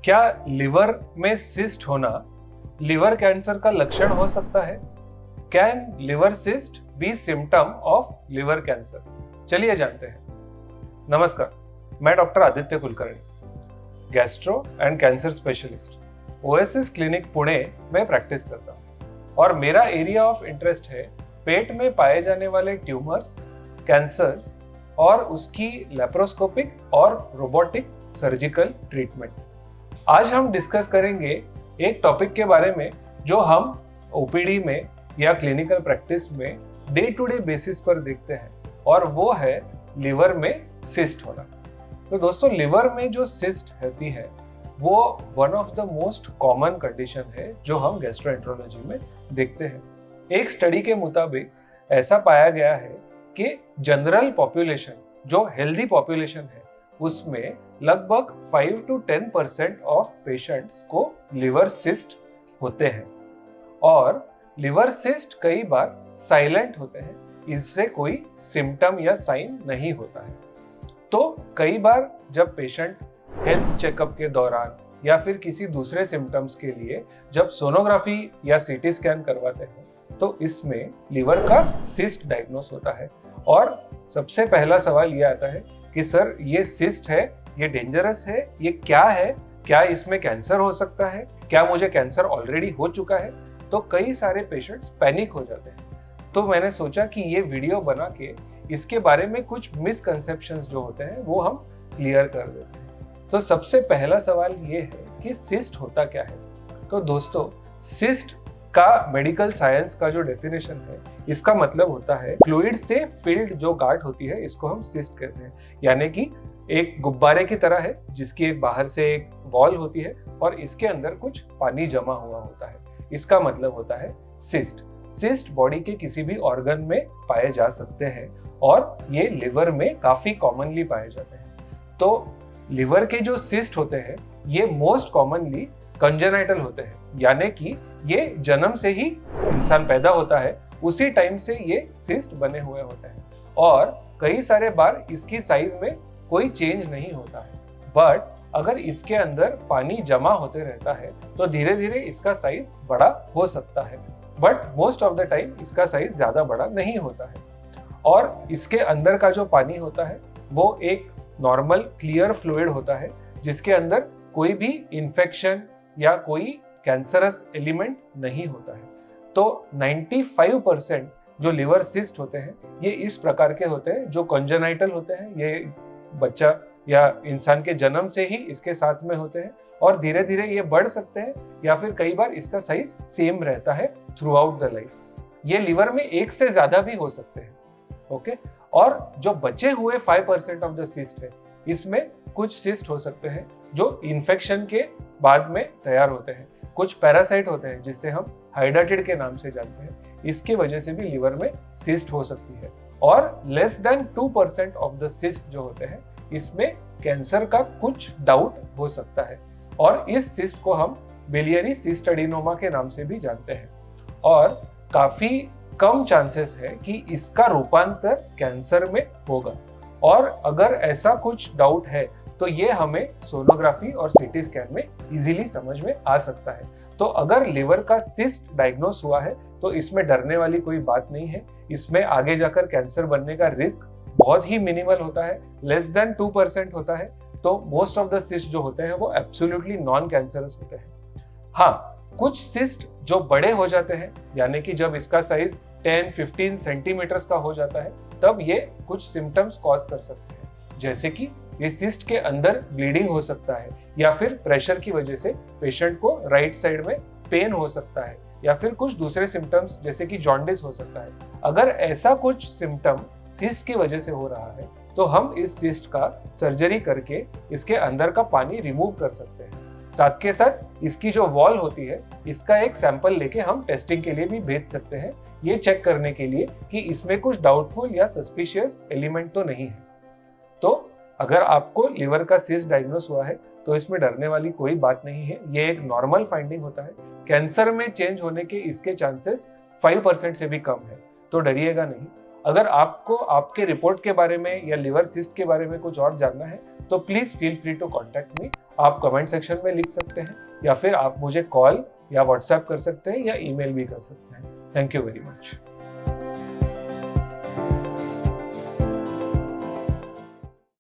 क्या लिवर में सिस्ट होना लिवर कैंसर का लक्षण हो सकता है? Can liver cyst be symptom of liver cancer? चलिए जानते हैं। नमस्कार, मैं doctor Aditya Kulkarni, gastro and cancer specialist, OSS clinic Pune में प्रैक्टिस करता हूँ और मेरा एरिया ऑफ इंटरेस्ट है पेट में पाए जाने वाले ट्यूमर्स, कैंसर्स और उसकी लेप्रोस्कोपिक और रोबोटिक सर्जिकल ट्रीटमेंट। आज हम डिस्कस करेंगे एक टॉपिक के बारे में जो हम ओपीडी में या क्लिनिकल प्रैक्टिस में डे टू डे बेसिस पर देखते हैं, और वो है लिवर में सिस्ट होना। तो दोस्तों, लिवर में जो सिस्ट होती है वो one of the most common condition है जो हम गैस्ट्रोएंटेरोलॉजी में देखते हैं। एक स्टडी के मुताबिक ऐसा पाया गया है कि जनरल पॉपुलेशन, जो हेल्दी पॉपुलेशन है, उसमें लगभग 5 to 10% ऑफ पेशेंट्स को लिवर सिस्ट होते हैं, और लिवर सिस्ट कई बार साइलेंट होते हैं, इससे कोई सिम्टम या साइन नहीं होता है। तो कई बार जब पेशेंट हेल्थ चेकअप के दौरान या फिर किसी दूसरे सिम्टम्स के लिए जब सोनोग्राफी या सीटी स्कैन करवाते हैं तो इसमें लिवर का सिस्ट डायग्नोस होता है, और सबसे पहला सवाल ये आता है कि सर, ये सिस्ट है, ये डेंजरस है, ये क्या है, क्या इसमें कैंसर हो सकता है, क्या मुझे कैंसर ऑलरेडी हो चुका है? तो कई सारे पेशेंट्स पैनिक हो जाते हैं। तो मैंने सोचा कि ये वीडियो बना के इसके बारे में कुछ मिसकंसेप्शंस जो होते हैं वो हम क्लियर कर देते हैं। तो सबसे पहला सवाल ये है कि सिस्ट होता क्या है? तो दोस्तों, सिस्ट का मेडिकल साइंस का जो डेफिनेशन है, इसका मतलब होता है फ्लूइड से फिल्ड जो गांठ होती है, इसको हम सिस्ट कहते हैं। यानी कि एक गुब्बारे की तरह है जिसकी एक बाहर से एक वॉल होती है और इसके अंदर कुछ पानी जमा हुआ होता है, इसका मतलब होता है सिस्ट। सिस्ट बॉडी के किसी भी ऑर्गन में पाए जा सकते हैं और ये लिवर में काफी कॉमनली पाए जाते हैं। तो लिवर के जो सिस्ट होते हैं ये मोस्ट कॉमनली कंजेनाइटल होते हैं, यानी कि ये जन्म से ही इंसान पैदा होता है उसी टाइम से ये सिस्ट बने हुए होते हैं, और कई सारे बार इसकी साइज में कोई चेंज नहीं होता है। बट अगर इसके अंदर पानी जमा होते रहता है तो धीरे धीरे इसका साइज बड़ा हो सकता है, but most of the time इसका साइज ज्यादा बड़ा नहीं होता है। और इसके अंदर का जो पानी होता है वो एक नॉर्मल क्लियर फ्लूइड होता है जिसके अंदर कोई भी इंफेक्शन या कोई कैंसरस एलिमेंट नहीं होता है। तो 95% जो लिवर सिस्ट होते हैं ये इस प्रकार के होते हैं जो कंजेनाइटल होते हैं, ये बच्चा या इंसान के जन्म से ही इसके साथ में होते हैं और धीरे धीरे ये बढ़ सकते हैं, या फिर कई बार इसका साइज सेम रहता है थ्रू आउट द लाइफ। ये लिवर में एक से ज्यादा भी हो सकते हैं। ओके, और जो बचे हुए 5% ऑफ द सिस्ट है, इसमें कुछ सिस्ट हो सकते हैं जो इन्फेक्शन के बाद में तैयार होते हैं, कुछ पैरासाइट होते हैं जिससे हम हाइडाटिड के नाम से जानते हैं, इसकी वजह से भी लिवर में सिस्ट हो सकती है। और less than 2% of the cyst जो होते हैं इसमें कैंसर का कुछ डाउट हो सकता है, और इस सिस्ट को हम बिलियरी सिस्ट एडिनोमा के नाम से भी जानते हैं, और काफी कम चांसेस है कि इसका रूपांतर कैंसर में होगा। और अगर ऐसा कुछ डाउट है तो ये हमें सोनोग्राफी और सीटी स्कैन में इजीली समझ में आ सकता है। तो अगर लिवर का सिस्ट डायग्नोस हुआ है तो इसमें डरने वाली कोई बात नहीं है, इसमें आगे जाकर कैंसर बनने का रिस्क बहुत ही मिनिमल होता है, लेस देन 2% होता है। तो मोस्ट ऑफ द सिस्ट जो होते हैं वो एब्सोल्युटली नॉन कैंसरस होते हैं। हाँ, कुछ सिस्ट जो बड़े हो जाते हैं, यानी कि जब इसका साइज 10-15 सेंटीमीटर्स का हो जाता है, तब ये कुछ सिम्टम्स कॉज कर सकते हैं, जैसे कि ये सिस्ट के अंदर ब्लीडिंग हो सकता है, या फिर प्रेशर की वजह से पेशेंट को राइट साइड में पेन हो सकता है, या फिर कुछ दूसरे सिम्टम्स जैसे कि जॉन्डिस हो सकता है। अगर ऐसा कुछ सिम्टम सिस्ट की वजह से हो रहा है तो हम इस सिस्ट का सर्जरी करके इसके अंदर का पानी रिमूव कर सकते हैं। साथ के साथ इसकी जो वॉल होती है इसका एक सैंपल लेके हम टेस्टिंग के लिए भी भेज सकते हैं, ये चेक करने के लिए कि इसमें कुछ डाउटफुल या सस्पिशियस एलिमेंट तो नहीं है। तो अगर आपको लिवर का सिस्ट डायग्नोस हुआ है तो इसमें डरने वाली कोई बात नहीं है, ये एक नॉर्मल फाइंडिंग होता है। कैंसर में चेंज होने के इसके चांसेस 5% से भी कम है, तो डरिएगा नहीं। अगर आपको आपके रिपोर्ट के बारे में या लिवर सिस्ट के बारे में कुछ और जानना है तो please feel free to contact me. आप कमेंट सेक्शन में लिख सकते हैं, या फिर आप मुझे कॉल या व्हाट्सएप कर सकते हैं या ईमेल भी कर सकते हैं। Thank you very much.